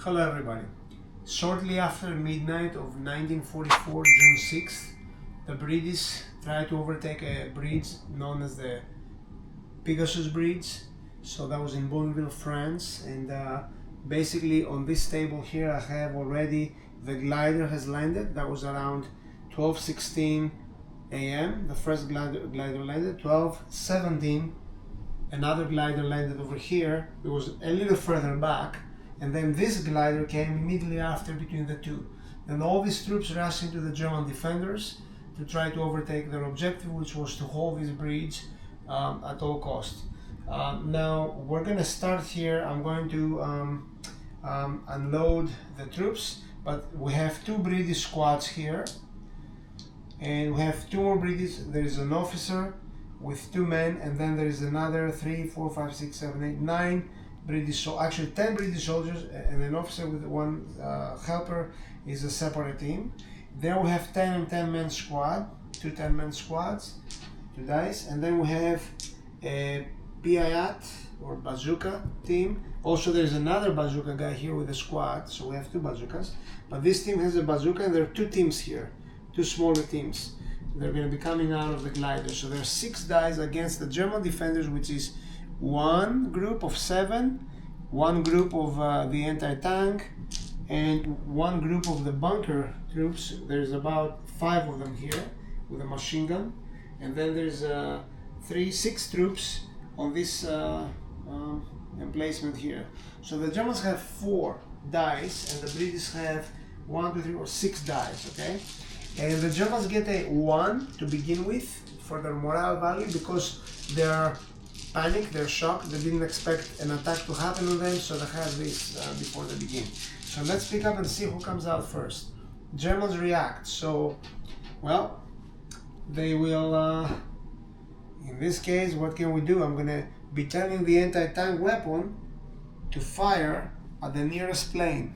Hello everybody. Shortly after midnight of 1944, June 6th, the British tried to overtake a bridge known as the Pegasus Bridge. So that was in Bonneville, France, and basically on this table here I have already the glider has landed. That was around 12:16 a.m. The first glider landed. 12:17 another glider landed over here. It was a little further back, and then this glider came immediately after between the two. And all these troops rushed into the German defenders to try to overtake their objective, which was to hold this bridge at all costs. Now we're going to start here. I'm going to unload the troops, but we have two British squads here, and we have two more British. There is an officer with 2 men, and then there is another 3, 4, 5, 6, 7, 8, 9 British, so actually 10 British soldiers, and an officer with one helper is a separate team. There we have 10 and 10 men squad, two 10-man squads, 2 dice, and then we have a PIAT or bazooka team. Also there's another bazooka guy here with a squad, so we have 2 bazookas, but this team has a bazooka, and there are 2 teams here, 2 smaller teams. They're going to be coming out of the glider. So there are 6 dice against the German defenders, which is 1 group of 7, 1 group of the anti-tank, and 1 group of the bunker troops. There's about 5 of them here with a machine gun, and then there's 6 troops on this emplacement here. So the Germans have 4 dice, and the British have 1, 2, 3, or 6 dice. Okay. And the Germans get a 1 to begin with for their morale value, because they're panicked, they're shocked, they didn't expect an attack to happen on them, so they have this before they begin. So let's pick up and see who comes out first. Germans react, so, well, they will, in this case, what can we do? I'm going to be telling the anti-tank weapon to fire at the nearest plane.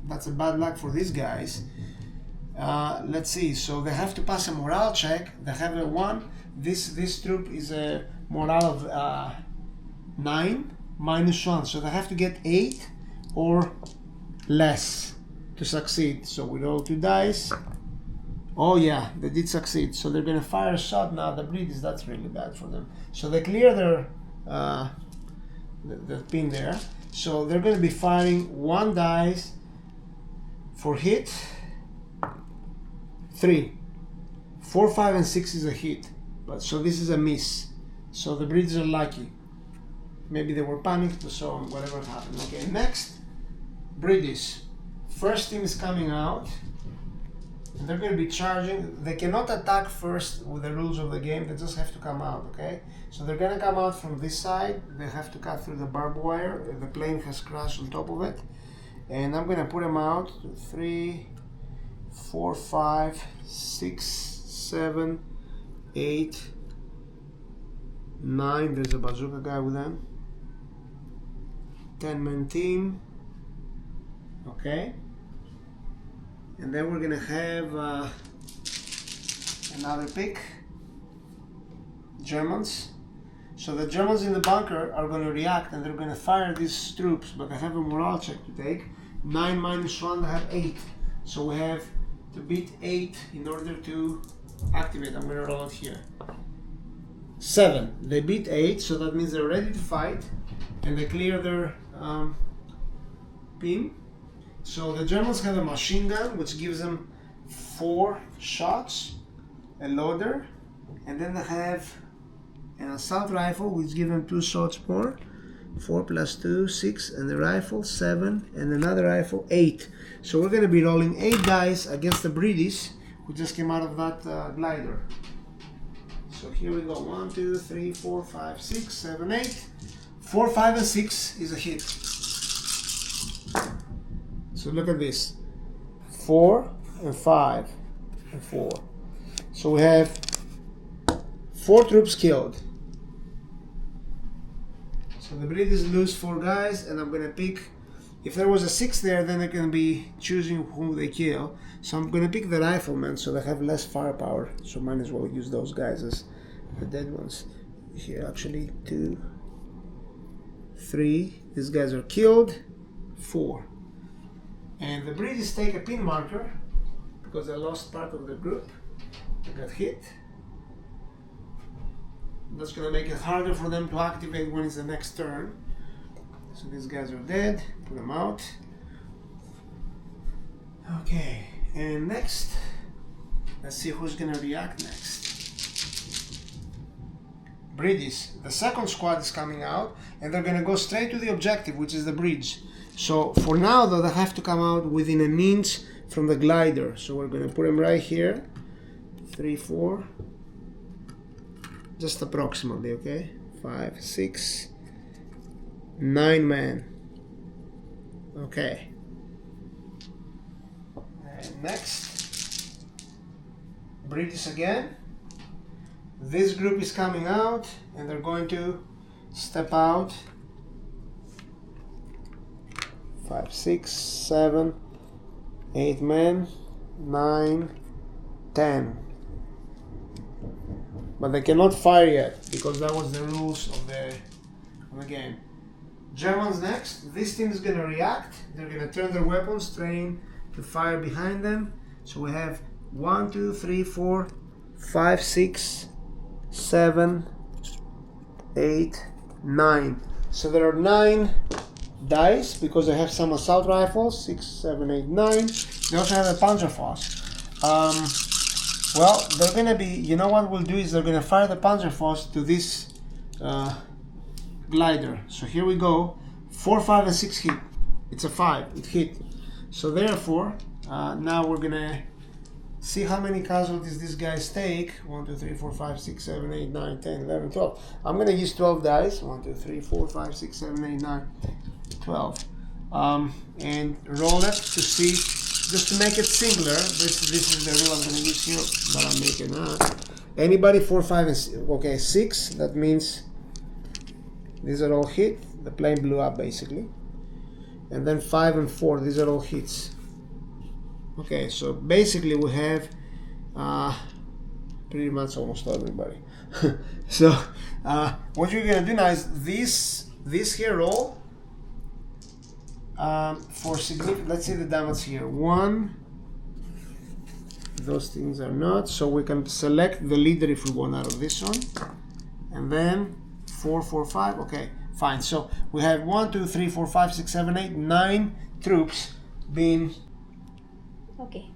That's a bad luck for these guys. Let's see, so they have to pass a morale check. They have a 1. This troop is a morale of 9 minus 1, so they have to get 8 or less to succeed. So we roll 2 dice. Oh yeah, they did succeed, so they're gonna fire a shot now. The British, that's really bad for them. So they clear their the pin there. So they're gonna be firing 1 dice for hit. 3, 4, 5, and 6 is a hit, but so this is a miss. So the British are lucky. Maybe they were panicked, or so whatever happened. Okay, next, British. First team is coming out, and they're going to be charging. They cannot attack first with the rules of the game. They just have to come out. Okay, so they're going to come out from this side. They have to cut through the barbed wire. The plane has crashed on top of it, and I'm going to put them out. 3, 4, 5, 6, 7, 8, 9. There's a bazooka guy with them. 10-man team. Okay. And then we're gonna have another pick. Germans. So the Germans in the bunker are gonna react, and they're gonna fire these troops, but they have a morale check to take. 9 minus 1, they have 8. So we have to beat 8 in order to activate. I'm going to roll it here. 7. They beat 8, so that means they're ready to fight, and they clear their pin. So the Germans have a machine gun, which gives them 4 shots, a loader, and then they have an assault rifle, which gives them 2 shots more. 4 plus 2, 6, and the rifle 7, and another rifle 8. So we're going to be rolling 8 dice against the British, who just came out of that glider. So here we go. 1, 2, 3, 4, 5, 6, 7, 8. 4, 5, and 6 is a hit. So look at this. 4 and 5 and 4. So we have 4 troops killed. So the British lose 4 guys, and I'm gonna pick. If there was a 6 there, then they're gonna be choosing whom they kill. So I'm gonna pick the riflemen, so they have less firepower. So might as well use those guys as the dead ones. Here, actually, 2, 3. These guys are killed. 4. And the British take a pin marker because they lost part of the group. They got hit. That's gonna make it harder for them to activate when it's the next turn. So these guys are dead. Put them out. Okay, and next, let's see who's gonna react next. British. The second squad is coming out, and they're gonna go straight to the objective, which is the bridge. So for now, though, they have to come out within an inch from the glider. So we're gonna put them right here. 3, 4. Just approximately, okay? 5, 6, 9 men. Okay. And next, British again. This group is coming out, and they're going to step out. 5, 6, 7, 8 men, 9, 10. But they cannot fire yet because that was the rules of the game. Germans next. This team is going to react. They're going to turn their weapons, train to fire behind them. So we have 1, 2, 3, 4, 5, 6, 7, 8, 9. So there are 9 dice because they have some assault rifles. 6, 7, 8, 9. They also have a Panzerfaust. Well, they're gonna be, you know what we'll do is they're gonna fire the Panzerfaust to this glider. So here we go. 4, 5, and 6 hit. It's a 5. It hit. So therefore, now we're gonna see how many casualties these guys take. 1, 2, 3, 4, 5, 6, 7, 8, 9, 10, 11, 12. I'm gonna use 12 dice. 1, 2, 3, 4, 5, 6, 7, 8, 9, 12. And roll it to see, just to make it simpler. This is the rule I'm gonna use here, but I'm making anybody 4, 5, and 6. Okay, 6. That means these are all hit. The plane blew up basically. And then 5 and 4. These are all hits. Okay, so basically we have pretty much almost everybody. So what you're gonna do now is this here roll for significant. Let's see the damage here. 1. Those things are not. So we can select the leader if we want out of this one, and then 4, 4, 5. Okay, fine. So we have 1, 2, 3, 4, 5, 6, 7, 8, 9 troops being. Okay.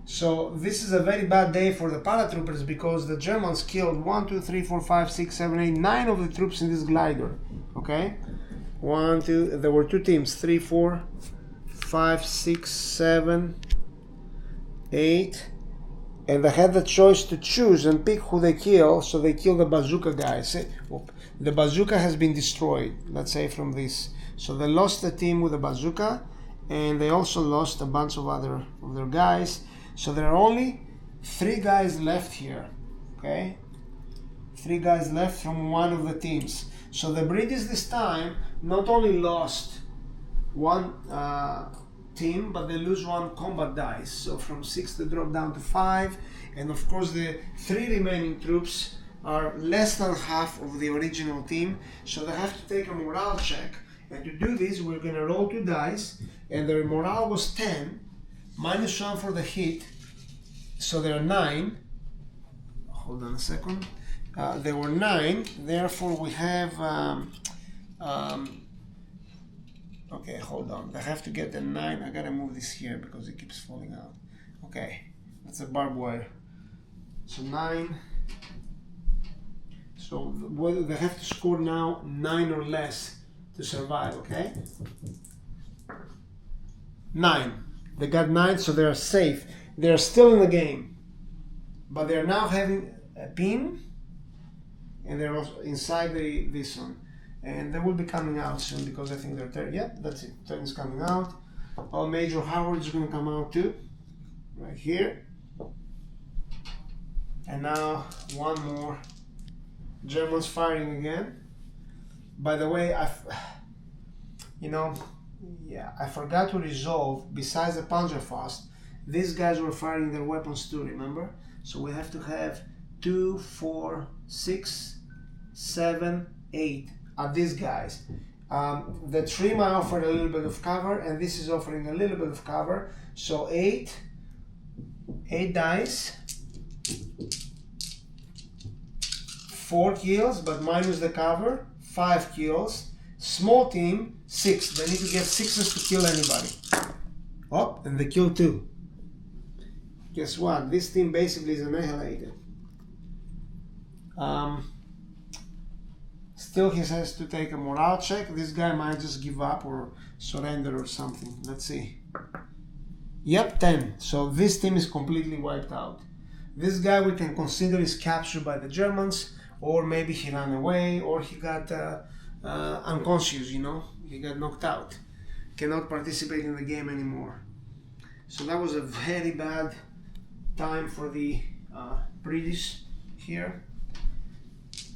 So this is a very bad day for the paratroopers because the Germans killed 1, 2, 3, 4, 5, 6, 7, 8, 9 of the troops in this glider. Okay? 1, 2, there were 2 teams. 3, 4, 5, 6, 7, 8. And they had the choice to choose and pick who they kill, so they kill the bazooka guys. The bazooka has been destroyed, let's say from this. So they lost the team with the bazooka, and they also lost a bunch of other of their guys. So there are only 3 guys left here, okay? 3 guys left from one of the teams. So the British this time not only lost 1 team, but they lose 1 combat dice. So from 6 they drop down to 5, and of course the 3 remaining troops are less than half of the original team, so they have to take a morale check. And to do this, we're going to roll 2 dice, and their morale was 10, minus 1 for the hit, so there are 9. Hold on a second. There were 9, therefore we have, okay, hold on, they have to get the 9. I gotta move this here because it keeps falling out. Okay, that's a barbed wire. So 9. So they have to score now 9 or less to survive, okay? 9. They got 9, so they are safe. They are still in the game, but they are now having a pin, and they're also inside this one, and they will be coming out soon because I think they're turn. Yeah, that's it. Turn is coming out. Oh, Major Howard is going to come out too, right here. And now 1 more. Germans firing again. By the way, I forgot to resolve, besides the Panzerfaust, these guys were firing their weapons too, remember? So we have to have 2, 4, 6, 7, 8 are these guys. The trim I offered a little bit of cover, and this is offering a little bit of cover. So eight dice, 4 kills, but minus the cover, 5 kills. Small team, 6. They need to get 6s to kill anybody. Oh, and they kill 2. Guess what? This team basically is annihilated. Still, he has to take a morale check. This guy might just give up or surrender or something. Let's see. Yep, 10. So this team is completely wiped out. This guy we can consider is captured by the Germans, or maybe he ran away, or he got unconscious, you know. He got knocked out. Cannot participate in the game anymore. So that was a very bad time for the British here.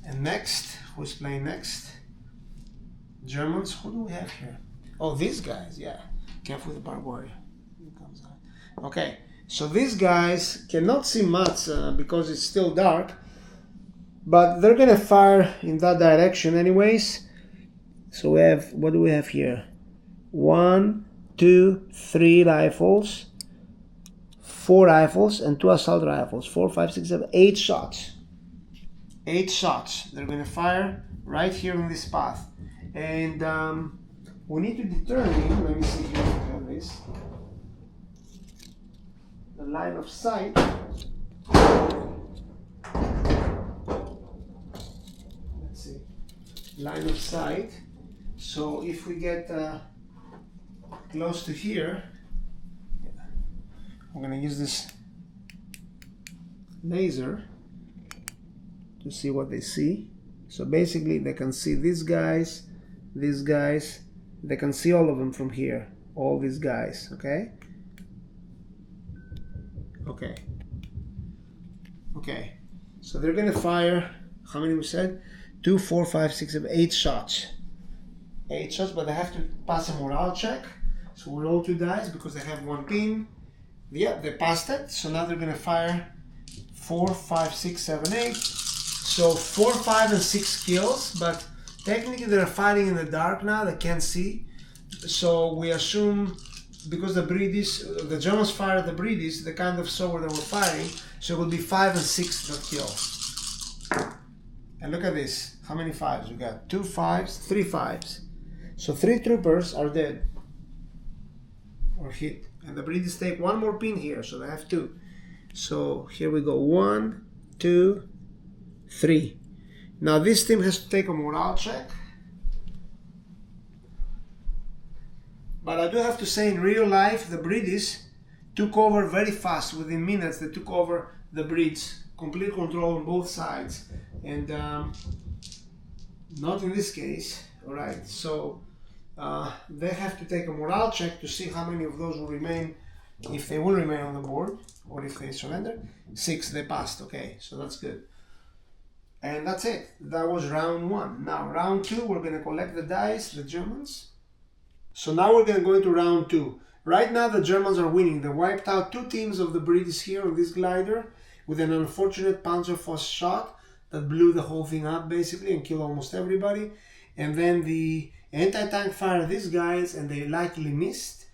And next, who's playing next? Germans. Who do we have here? Oh, these guys, yeah. Careful with the barbed wire. Okay, so these guys cannot see much because it's still dark, but they're gonna fire in that direction anyways. So we have, what do we have here? 1, 2, 3 rifles, 4 rifles, and 2 assault rifles. 4, 5, 6, 7, 8 shots. 8 shots. They're gonna fire right here on this path, and we need to determine. Let me see here if I have this. The line of sight. Let's see. Line of sight. So if we get close to here, I'm gonna use this laser to see what they see. So basically they can see these guys, they can see all of them from here, all these guys, okay? Okay, so they're gonna fire, how many we said? 2, 4, 5, 6, 7, 8 shots. 8 shots, but they have to pass a morale check. So we roll 2 dice because they have 1 pin. Yeah, they passed it, so now they're gonna fire 4, 5, 6, 7, 8. So 4, 5, and 6 kills, but technically they're fighting in the dark now, they can't see. So we assume, because the Germans fired the British, they kind of saw where they were firing, so it would be 5 and 6 that kill. And look at this, how many 5s? We got 2 5s, 3 5s. So 3 troopers are dead, or hit. And the British take 1 more pin here, so they have 2. So here we go, 1, 2, 3. Now this team has to take a morale check. But I do have to say, in real life, the British took over very fast. Within minutes, they took over the bridge. Complete control on both sides. And not in this case. Alright, so they have to take a morale check to see how many of those will remain, if they will remain on the board, or if they surrender. 6, they passed. Okay, so that's good. And that's it. That was round 1. Now, round 2, we're going to collect the dice, the Germans. So now we're going to go into round 2. Right now the Germans are winning. They wiped out 2 teams of the British here on this glider with an unfortunate Panzerfaust shot that blew the whole thing up basically and killed almost everybody. And then the anti-tank fired these guys and they likely missed.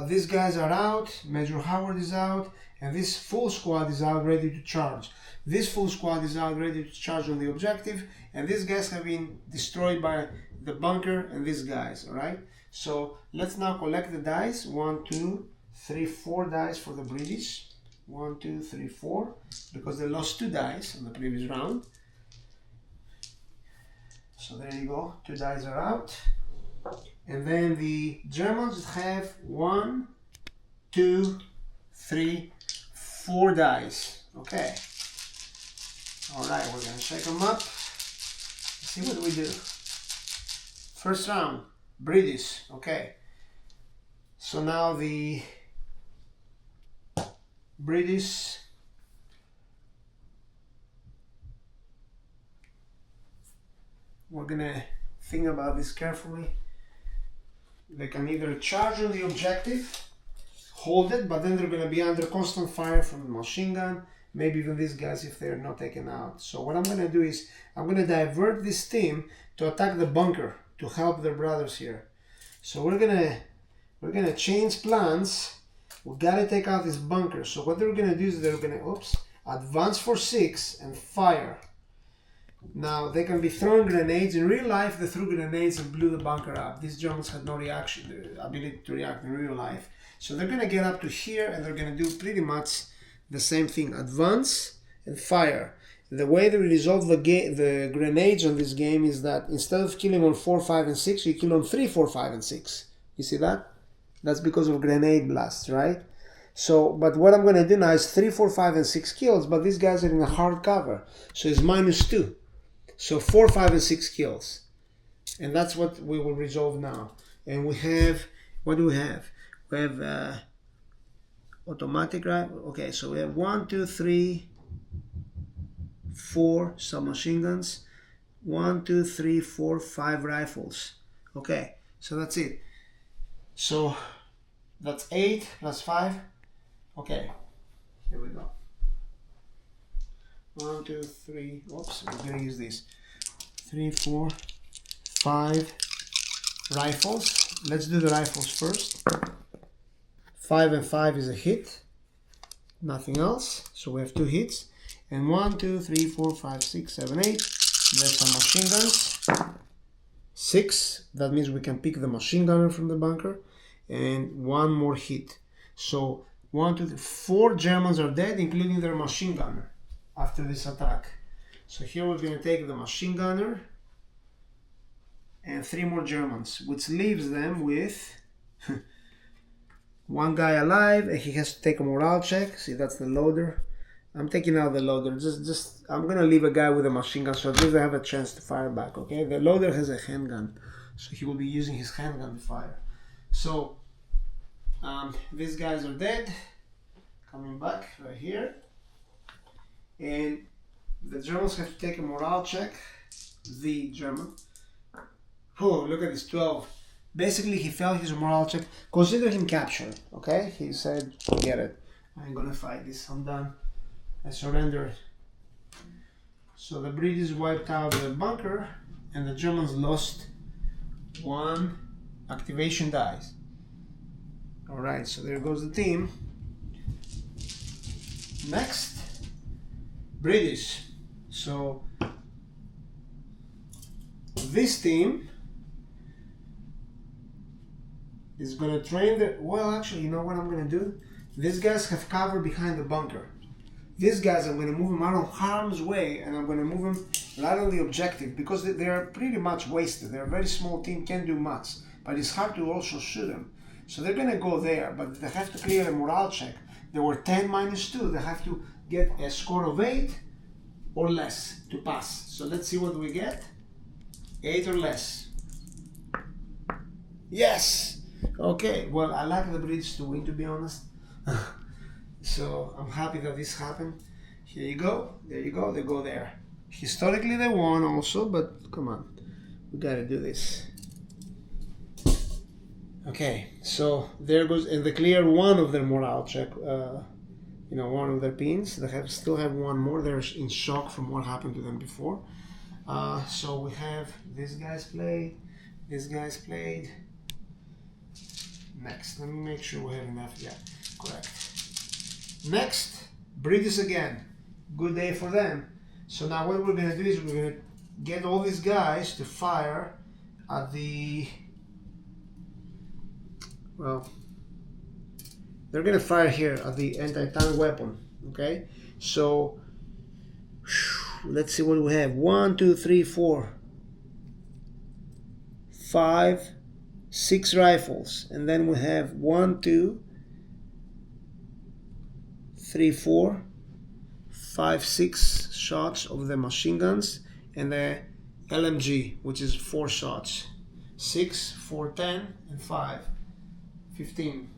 These guys are out, Major Howard is out, and this full squad is out ready to charge. This full squad is out ready to charge on the objective, and these guys have been destroyed by the bunker and these guys, alright? So let's now collect the dice. 1, 2, 3, 4 dice for the British. 1, 2, 3, 4, because they lost 2 dice on the previous round. So there you go, 2 dice are out. And then the Germans have 1, 2, 3, 4 dice. Okay. Alright, we're gonna shake them up. Let's see what we do. First round, British. Okay. So now the British we're gonna think about this carefully. They can either charge on the objective, hold it, but then they're gonna be under constant fire from the machine gun, maybe even these guys if they're not taken out. So what I'm gonna do is I'm gonna divert this team to attack the bunker to help their brothers here. So we're gonna change plans. We gotta take out this bunker. So what they're gonna do is they're gonna advance for 6 and fire. Now they can be throwing grenades. In real life, they threw grenades and blew the bunker up. These Germans had no reaction, the ability to react in real life. So they're gonna get up to here and they're gonna do pretty much the same thing: advance and fire. The way they resolve the grenades on this game is that instead of killing on 4, 5, and 6, you kill on 3, 4, 5, and 6. You see that? That's because of grenade blasts, right? So, but what I'm gonna do now is 3, 4, 5, and 6 kills, but these guys are in a hard cover, so it's -2. So 4, 5, and 6 kills, and that's what we will resolve now. And we have, what do we have? We have automatic, right? Okay, so we have 1, 2, 3, 4 submachine guns, 1, 2, 3, 4, 5 rifles. Okay, so that's it. So that's 8 plus 5. Okay, here we go. 1, 2, 3. Oops, we're gonna use this. 3, 4, 5 rifles. Let's do the rifles first. 5 and 5 is a hit. Nothing else. So we have 2 hits. And 1, 2, 3, 4, 5, 6, 7, 8. There's some machine guns. 6. That means we can pick the machine gunner from the bunker. And 1 more hit. So 1, 2, 3, 4 Germans are dead, including their machine gunner, after this attack. So here we're going to take the machine gunner and 3 more Germans, which leaves them with 1 guy alive, and he has to take a morale check. See, that's the loader. I'm taking out the loader. I'm gonna leave a guy with a machine gun so at least they have a chance to fire back. Okay, the loader has a handgun, so he will be using his handgun to fire. So these guys are dead. Coming back right here, and the Germans have to take a morale check. The German. Oh, look at this 12. Basically, he failed his morale check. Consider him captured. Okay, he said, "Forget it. I ain't gonna fight this. I'm done. I surrendered." So the British wiped out the bunker and the Germans lost 1 activation dice. Alright, so there goes the team. Next, British. So this team is gonna train the, well, actually, you know what I'm gonna do? These guys have cover behind the bunker. These guys, I'm going to move them out of harm's way, and I'm going to move them right on the objective, because they are pretty much wasted. They're a very small team, can't do much, but it's hard to also shoot them. So they're going to go there, but they have to clear a morale check. They were 10 -2. They have to get a score of 8 or less to pass. So let's see what we get. 8 or less. Yes! Okay, well, I like the British to win, to be honest. So I'm happy that this happened. Here you go. There you go. They go there. Historically they won also, but come on. We gotta do this. Okay, so there goes, and they clear 1 of their morale check. You know, 1 of their pins. They still have 1 more. They're in shock from what happened to them before. So we have these guys played. These guys played. Next, let me make sure we have enough. Yeah, correct. Next, British again. Good day for them. So now what we're going to do is we're going to get all these guys to fire at the, well, they're going to fire here at the anti-tank weapon. Okay, so let's see what we have. 1, 2, 3, 4, 5, 6 rifles, and then we have 1, 2, 3, 4, 5, 6 shots of the machine guns, and the LMG, which is 4 shots. 6, 4, 10, and 5, 15.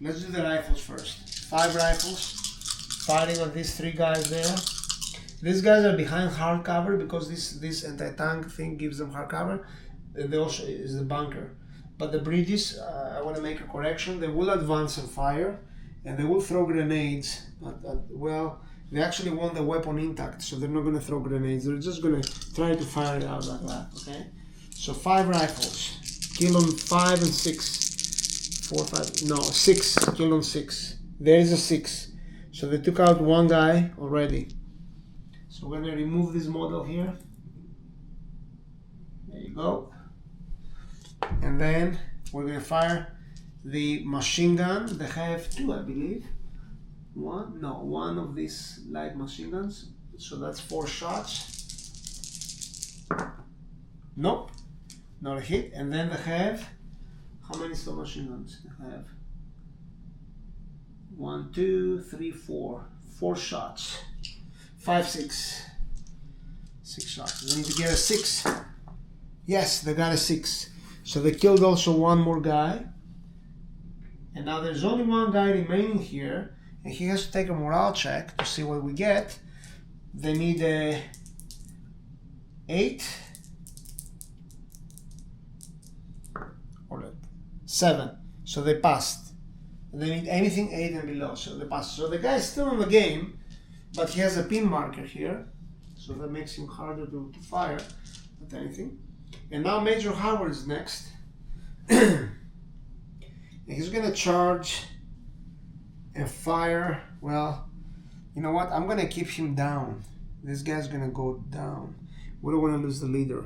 Let's do the rifles first. 5 rifles, firing on these 3 guys there. These guys are behind hard cover because this anti-tank thing gives them hard cover. And they also is the bunker. But the British, I want to make a correction. They will advance and fire. And they will throw grenades. Well, They actually want the weapon intact, so they're not going to throw grenades. They're just going to try to fire it out like that, okay? So 5 rifles. Kill on 5 and 6. 4, 5, no, 6. Kill on 6. There is a 6. So they took out one guy already. So we're going to remove this model here. There you go. And then we're going to fire the machine gun. They have 2, I believe. One of these light machine guns. So that's 4 shots. Nope, not a hit. And then they have, how many submachine guns? They have 1, 2, 3, 4. 4 shots. 5, 6. 6 shots. They need to get a 6. Yes, they got a 6. So they killed also one more guy. And now there's only one guy remaining here. And he has to take a morale check to see what we get. They need a 8 or 7. So they passed. They need anything 8 and below. So they passed. So the guy is still in the game, but he has a pin marker here. So that makes him harder to fire at anything. And now Major Howard is next. And he's gonna charge and fire. Well, you know what? I'm gonna keep him down. This guy's gonna go down. We don't want to lose the leader.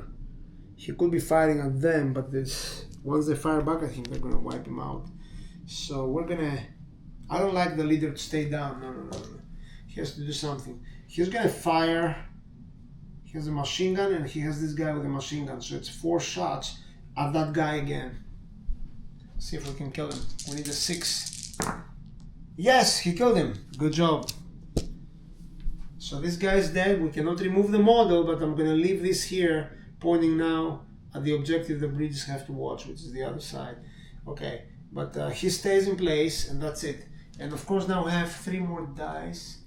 He could be firing at them, but once they fire back at him, they're gonna wipe him out. So we're gonna. I don't like the leader to stay down. No. He has to do something. He's gonna fire. He has a machine gun, and he has this guy with a machine gun. So it's 4 shots at that guy again. See if we can kill him. We need a 6. Yes, he killed him. Good job. So this guy is dead. We cannot remove the model, but I'm going to leave this here, pointing now at the objective the bridges have to watch, which is the other side. Okay, but he stays in place, and that's it. And of course now we have 3 more dice.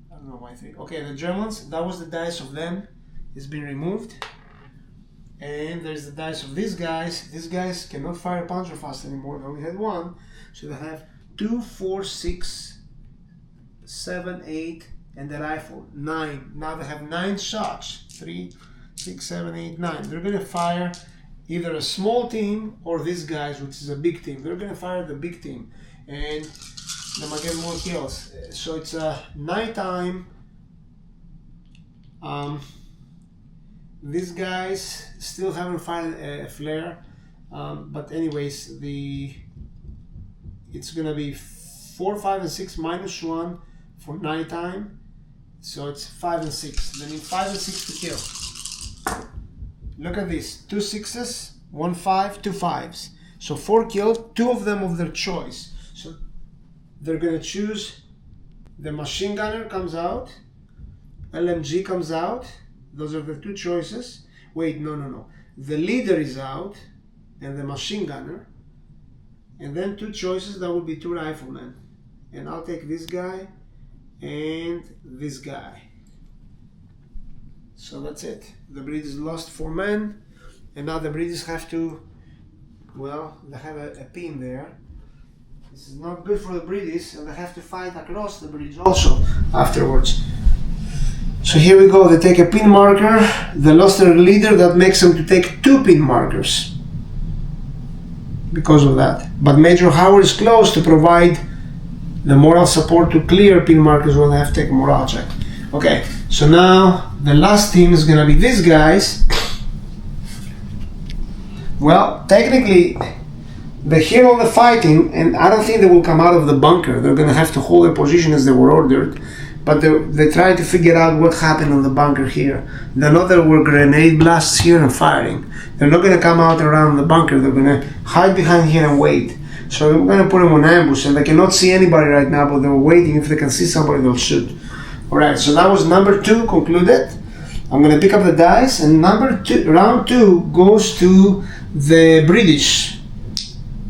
I don't know why 3. Okay, the Germans, that was the dice of them. It's been removed. And there's the dice of these guys. These guys cannot fire Panzer fast anymore. They only had 1. So they have 2, 4, 6, 7, 8, and the rifle 9. Now they have 9 shots. 3, 6, 7, 8, 9. They're going to fire either a small team or these guys, which is a big team. They're going to fire the big team, and they might get more kills. So it's nighttime. These guys still haven't fired a flare, but anyways, it's gonna be 4, 5, and 6 minus 1 for nighttime. So it's 5 and 6. They need 5 and 6 to kill. Look at this: 2 6s, 1 5, 2 5s. So 4 killed, 2 of them of their choice. So they're gonna choose. The machine gunner comes out, LMG comes out. Those are the 2 choices. Wait, no. The leader is out, and the machine gunner. And then 2 choices, that would be 2 riflemen. And I'll take this guy and this guy. So that's it. The British lost 4 men, and now the British have to, well, they have a pin there. This is not good for the British, and they have to fight across the bridge also afterwards. So here we go. They take a pin marker. They lost their leader. That makes them to take 2 pin markers because of that. But Major Howard is close to provide the moral support to clear pin markers when they have to take a morale check. Okay, so now the last team is going to be these guys. Well, technically, they hear all the fighting, and I don't think they will come out of the bunker. They're going to have to hold their position as they were ordered. But they try to figure out what happened in the bunker here. They know there were grenade blasts here and firing. They're not going to come out around the bunker. They're going to hide behind here and wait. So we're going to put them on ambush, and they cannot see anybody right now, but they're waiting. If they can see somebody, they'll shoot. Alright, so that was number 2 concluded. I'm going to pick up the dice, and round 2 goes to the British.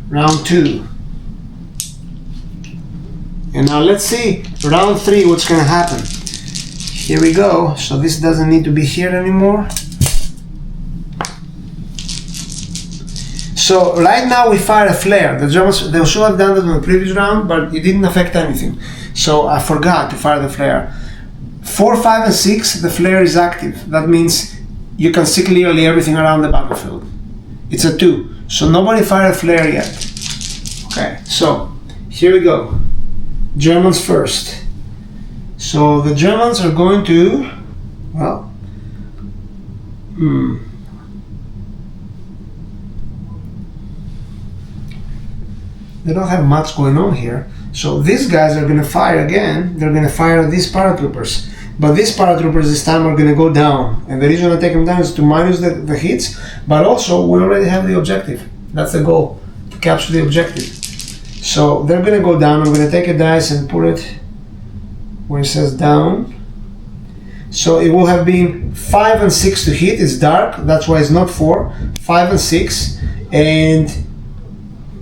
Round 2. And now let's see, round 3, what's going to happen. Here we go. So this doesn't need to be here anymore. So right now we fire a flare. The Germans, they should have done that in the previous round, but it didn't affect anything. So I forgot to fire the flare. 4, 5, and 6, the flare is active. That means you can see clearly everything around the battlefield. It's a 2, so nobody fired a flare yet. Okay, so here we go. Germans first. So the Germans are going to, well, they don't have much going on here. So these guys are going to fire again. They're going to fire at these paratroopers. But these paratroopers this time are going to go down. And the reason I take them down is to minus the hits. But also, we already have the objective. That's the goal, to capture the objective. So they're going to go down. I'm going to take a dice and put it where it says down. So it will have been 5 and 6 to hit. It's dark. That's why it's not 4. 5 and 6. And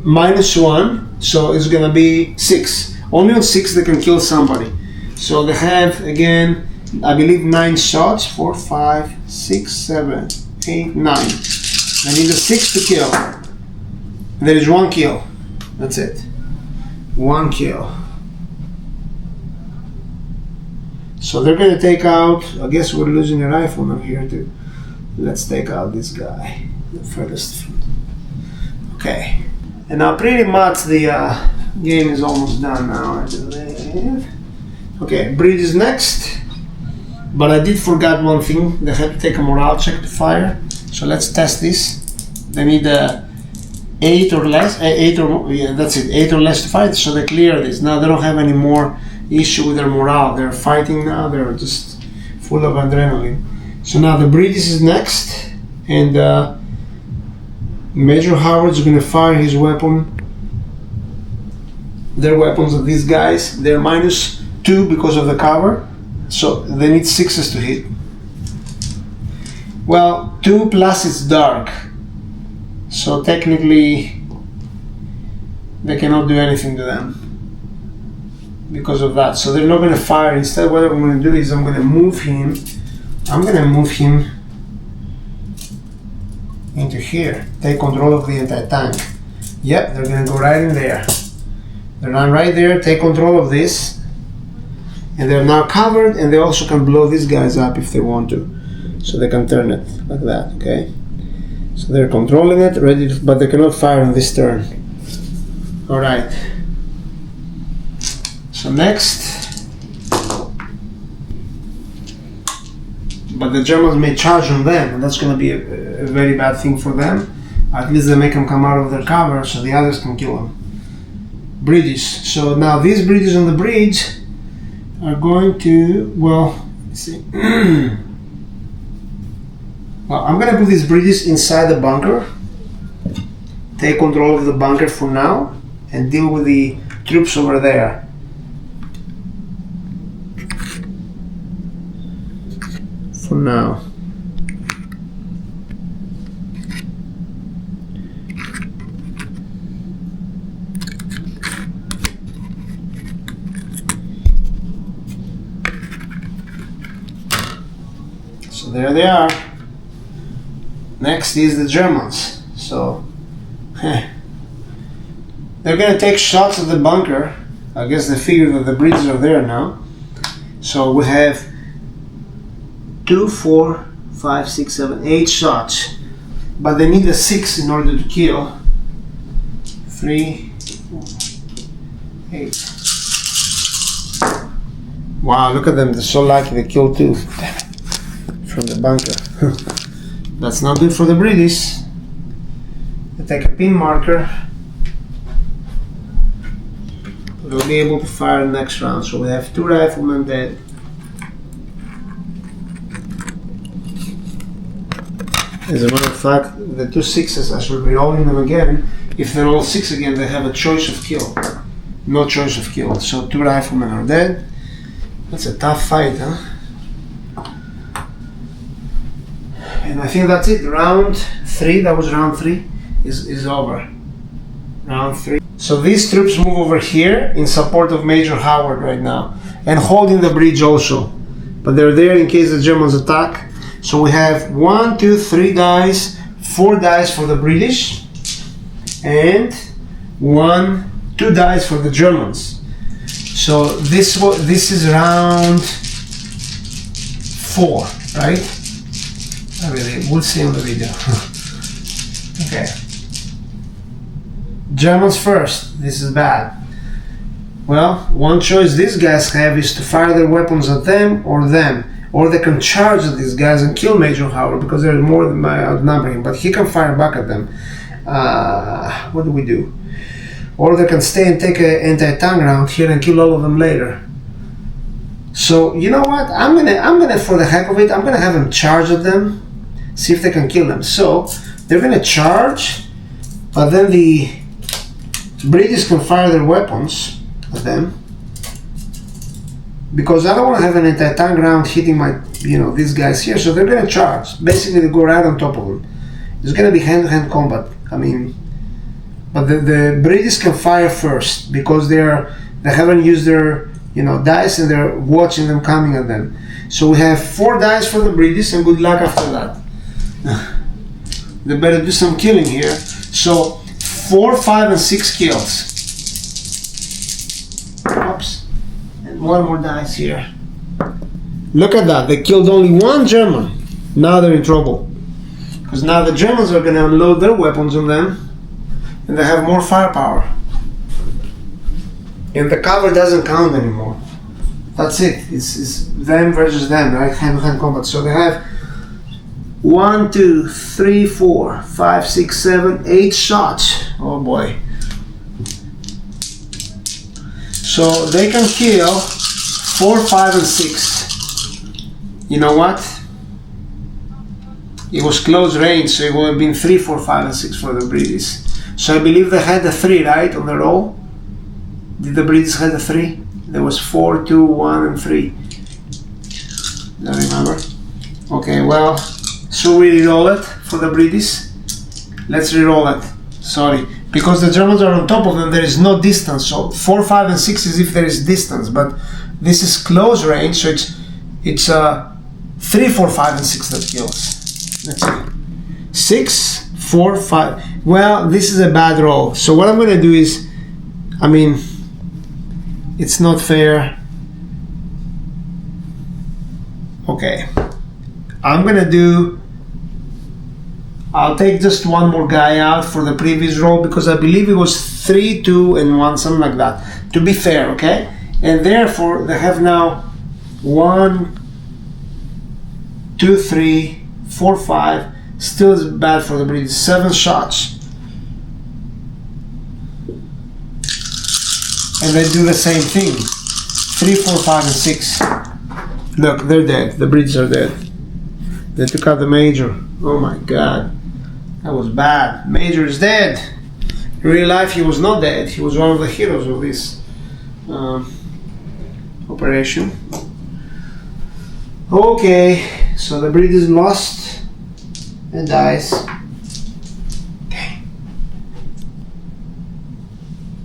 -1. So it's gonna be 6. Only on 6 they can kill somebody. So they have, again, I believe 9 shots. 4, 5, 6, 7, 8, 9. They need a 6 to kill. There is 1 kill. That's it. 1 kill. So they're gonna take out, I guess we're losing a rifleman here too. Let's take out this guy, the furthest. Okay. And now pretty much the game is almost done now, I believe. Okay, bridge is next. But I did forget one thing. They have to take a morale check to fire. So let's test this. They need 8 or less. 8 or more, yeah, that's it. 8 or less to fight. So they clear this. Now they don't have any more issue with their morale. They're fighting now. They're just full of adrenaline. So now the bridge is next. And Major Howard's going to fire his weapon, their weapons at these guys. They're -2 because of the cover, so they need 6s to hit. Well, 2 plus it's dark, so technically they cannot do anything to them because of that. So they're not going to fire. Instead, what I'm going to do is I'm going to move him. Into here, take control of the anti-tank. Yep, they're gonna go right in there. They're not right there, take control of this. And they're now covered, and they also can blow these guys up if they want to. So they can turn it like that, okay? So they're controlling it, ready to, but they cannot fire on this turn. Alright. So next, but the Germans may charge on them, and that's going to be a very bad thing for them. At least they make them come out of their cover so the others can kill them. Bridges. So now these bridges on the bridge are going to, well, let's see. Well, I'm going to put these bridges inside the bunker. Take control of the bunker for now and deal with the troops over there. For now. So there they are. Next is the Germans. So they're gonna take shots at the bunker. I guess they figure that the bridges are there now. So we have 2, 4, 5, 6, 7, 8 shots, but they need a 6 in order to kill. 3, 4, 8. Wow, look at them, they're so lucky they killed 2 from the bunker. That's not good for the British. They take a pin marker. They'll be able to fire next round. So we have 2 riflemen dead. As a matter of fact, the 2 6s, I should be rolling them again. If they're all 6 again, they have a choice of kill. No choice of kill. So 2 riflemen are dead. That's a tough fight, huh? And I think that's it. Round 3, that was round 3, is over. Round 3. So these troops move over here in support of Major Howard right now. And holding the bridge also. But they're there in case the Germans attack. So we have 1, 2, 3 dice, 4 dice for the British, and 1, 2 dice for the Germans. So this is round 4, right? I believe. We'll see on the video. Okay. Germans first. This is bad. Well, one choice these guys have is to fire their weapons at them. Or they can charge at these guys and kill Major Howard because they're more than outnumbering, but he can fire back at them. What do we do? Or they can stay and take an anti-tank round here and kill all of them later. So you know what? I'm gonna for the heck of it, I'm gonna have them charge at them, see if they can kill them. So they're gonna charge, but then the British can fire their weapons at them. Because I don't want to have an anti-tank round hitting my, these guys here, so they're gonna charge. Basically, they go right on top of them. It's gonna be hand-to-hand combat. I mean, but the British can fire first because they haven't used their, dice and they're watching them coming at them. So we have 4 dice for the British, and good luck after that. They better do some killing here. So 4, 5, and 6 kills. Oops. One more dice here. Look at that, they killed only 1 German. Now they're in trouble. Because now the Germans are going to unload their weapons on them and they have more firepower. And the cover doesn't count anymore. That's it. It's them versus them, right? Hand-to-hand combat. So they have 1, 2, 3, 4, 5, 6, 7, 8 shots. Oh boy. So they can kill 4, 5, and 6. You know what? It was close range, so it would have been 3, 4, 5, and 6 for the British. So I believe they had a 3, right, on the roll? Did the British have a 3? There was 4, 2, 1, and 3. I remember. Okay, well, so we re-roll it for the British. Let's re-roll it. Sorry. Because the Germans are on top of them, there is no distance. So 4, 5, and 6 is if there is distance, but this is close range, so it's 3, 4, 5, and 6 that kills. Let's see. 6, 4, 5. Well, this is a bad roll. So what I'm going to do is, it's not fair. Okay. I'll take just one more guy out for the previous roll because I believe it was 3, 2, and 1, something like that. To be fair, okay? And therefore, they have now 1, 2, 3, 4, 5. Still is bad for the British. 7 shots. And they do the same thing. 3, 4, 5, and 6. Look, they're dead. The British are dead. They took out the Major. Oh my God. That was bad. Major is dead. In real life, he was not dead. He was one of the heroes of this operation. Okay, so the British lost and dies. Okay.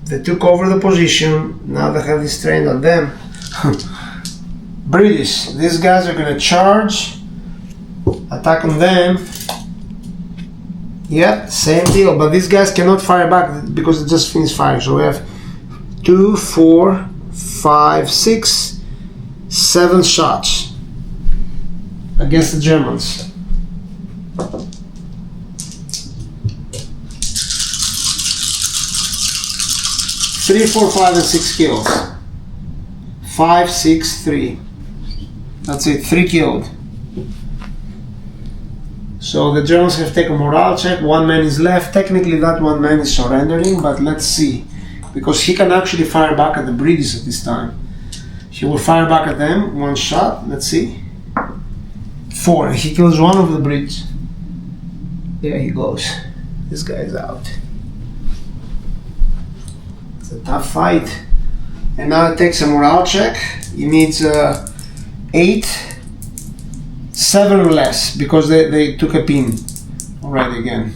They took over the position. Now they have this trained on them. British, these guys are going to charge, attack on them. Yeah, same deal, but these guys cannot fire back because it just finished firing. So we have 2, 4, 5, 6, 7 shots against the Germans. Three, 4, 5, and 6 kills. 5, 6, 3. That's it, 3 killed. So the Germans have taken morale check, 1 man is left. Technically that 1 man is surrendering, but let's see. Because he can actually fire back at the British at this time. He will fire back at them, 1 shot, let's see. 4, he kills 1 of the Brits. There he goes. This guy is out. It's a tough fight. And now it takes a morale check. He needs 8. 7 or less, because they took a pin already again.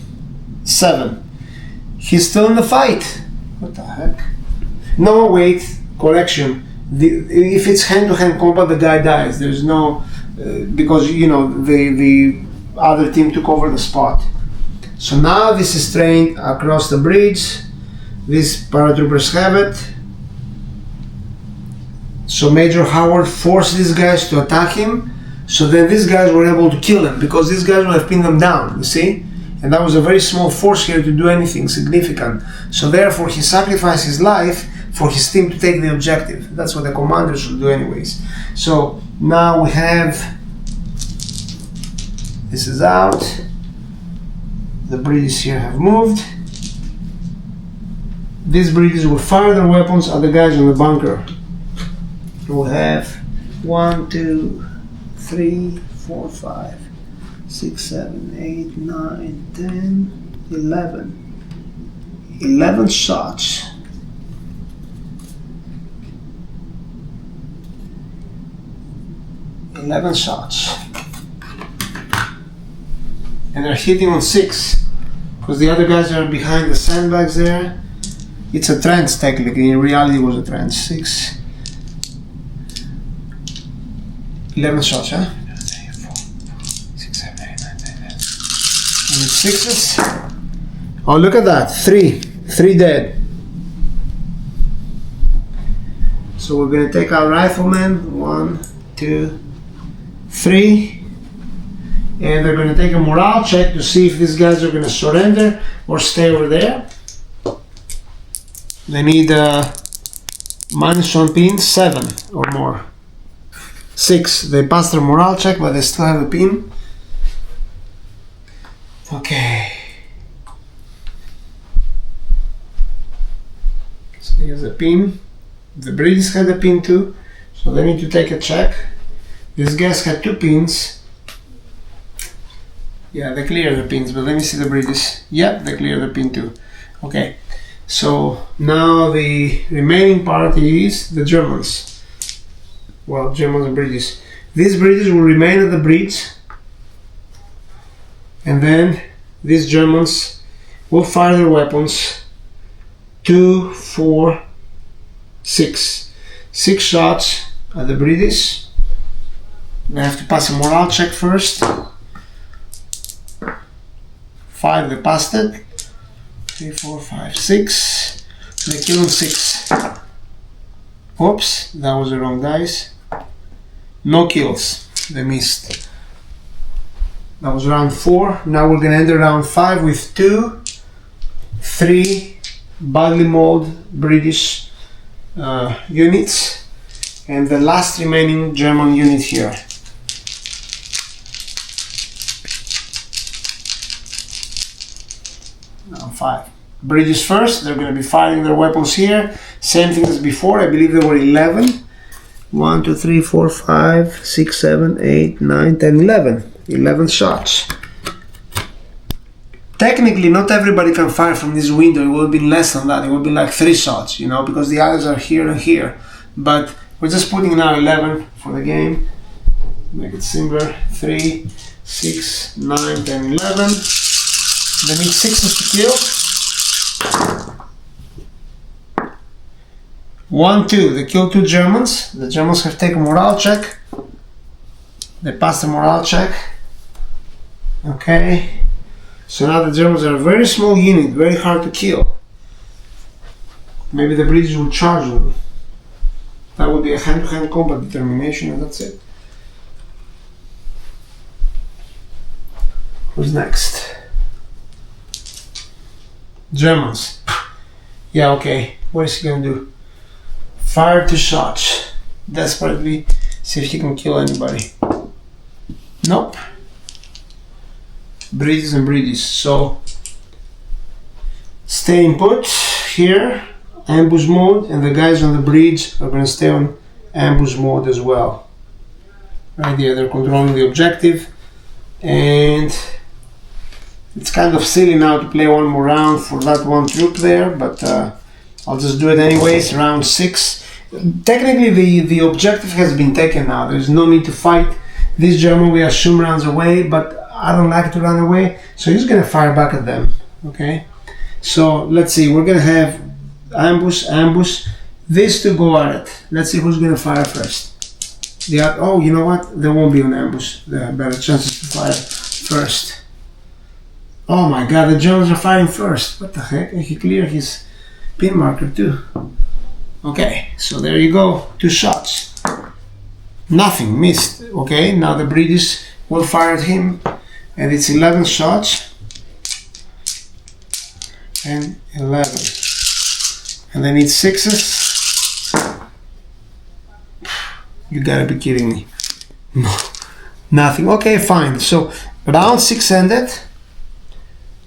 7. He's still in the fight. What the heck? No, wait, correction. If it's hand-to-hand combat, the guy dies. There's no... because, the other team took over the spot. So now this is trained across the bridge. These paratroopers have it. So Major Howard forced these guys to attack him. So then these guys were able to kill them because these guys would have pinned them down, you see? And that was a very small force here to do anything significant. So therefore he sacrificed his life for his team to take the objective. That's what the commander should do anyways. So now we have, this is out. The British here have moved. These British will fire their weapons at the guys in the bunker. We'll have 1, 2, 3, 4, 5, 6, 7, 8, 9, 10, 11. 11 shots. And they're hitting on 6 because the other guys are behind the sandbags there. It's a trench technically, in reality it was a trench. 6, 11 shots, huh? 6, 7, 8, 9, 10, 11. And 6s. Oh, look at that, 3 dead. So we're gonna take our riflemen, 1, 2, 3. And they're going to take a morale check to see if these guys are going to surrender or stay over there. They need -1 pin, 7 or more. 6. They passed their morale check, but they still have a pin. Okay. So here's a pin. The British had a pin too, so they need to take a check. These guys had 2 pins. Yeah, they clear the pins, but let me see the British. Yep, they clear the pin too. Okay, so now the remaining party is the Germans. Well, Germans and British. These British will remain at the bridge, and then these Germans will fire their weapons. 2, 4, 6. 6 shots at the British. They have to pass a morale check first. 5, they passed it. 3, 4, 5, 6. They kill on 6. Oops, that was the wrong dice. No kills, they missed. That was round 4. Now we're gonna enter round 5 with 2, 3 badly mauled British units and the last remaining German unit here. Now 5. British first, they're going to be firing their weapons here. Same thing as before, I believe there were 11. 1, 2, 3, 4, 5, 6, 7, 8, 9, 10, 11. 11 shots. Technically, not everybody can fire from this window. It would have been less than that. It would be like 3 shots, you know, because the others are here and here. But we're just putting now 11 for the game. Make it simpler. 3, 6, 9, 10, 11. They need 6s to kill. 1, 2. They killed 2 Germans. The Germans have taken a morale check. They passed the morale check. Okay. So now the Germans are a very small unit, very hard to kill. Maybe the British will charge them. That would be a hand-to-hand combat determination, and that's it. Who's next? Germans. Yeah, okay. What is he gonna do? Fire 2 shots. Desperately see if he can kill anybody. Nope. British and British. So staying put here, ambush mode, and the guys on the bridge are gonna stay on ambush mode as well. Right there, they're controlling the objective, and it's kind of silly now to play one more round for that one troop there, but I'll just do it anyways. Round 6. Technically the objective has been taken now. There's no need to fight. This German we assume runs away, but I don't like to run away, so he's gonna fire back at them. Okay, so let's see, we're gonna have ambush. These 2 go at it. Let's see who's gonna fire first. Oh, you know what? There won't be an ambush. There are better chances to fire first. Oh my god, the Germans are firing first. What the heck? He cleared his pin marker too. Okay, so there you go. 2 shots. Nothing, missed. Okay, now the British will fire at him, and it's 11 shots and 11, and then it's 6s. You gotta be kidding me. No, nothing. Okay, fine. So round 6 ended,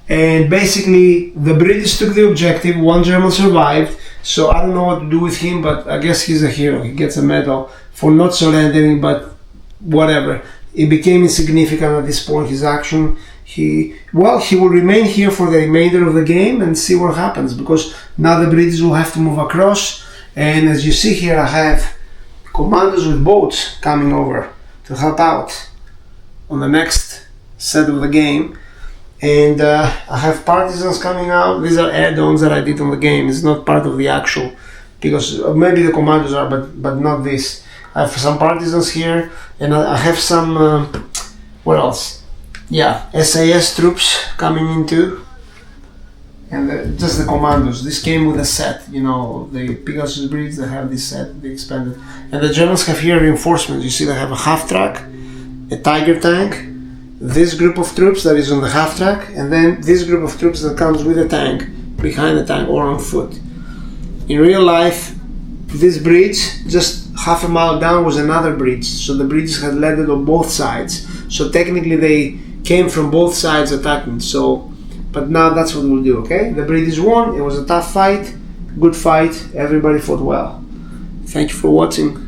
and basically the British took the objective. One German survived, so I don't know what to do with him, but I guess he's a hero. He gets a medal for not surrendering, but whatever. It became insignificant at this point, his action. He will remain here for the remainder of the game and see what happens, because now the British will have to move across, and as you see here, I have commandos with boats coming over to help out on the next set of the game, and I have partisans coming out. These are add-ons that I did on the game. It's not part of the actual, because maybe the commandos are, but not this. I have some partisans here, and I have some what else? Yeah, SAS troops coming in too, and just the commandos. This came with a set, you know, the Pegasus Bridge. They have this set, they expanded, and the Germans have here reinforcements. You see, they have a half track, a Tiger tank, this group of troops that is on the half track, and then this group of troops that comes with a tank, behind the tank or on foot. In real life, this bridge, just half a mile down, was another bridge, so the British had landed on both sides. So technically they came from both sides attacking. So, but now that's what we'll do. Okay, the British won. It was a tough fight, good fight. Everybody fought well. Thank you for watching.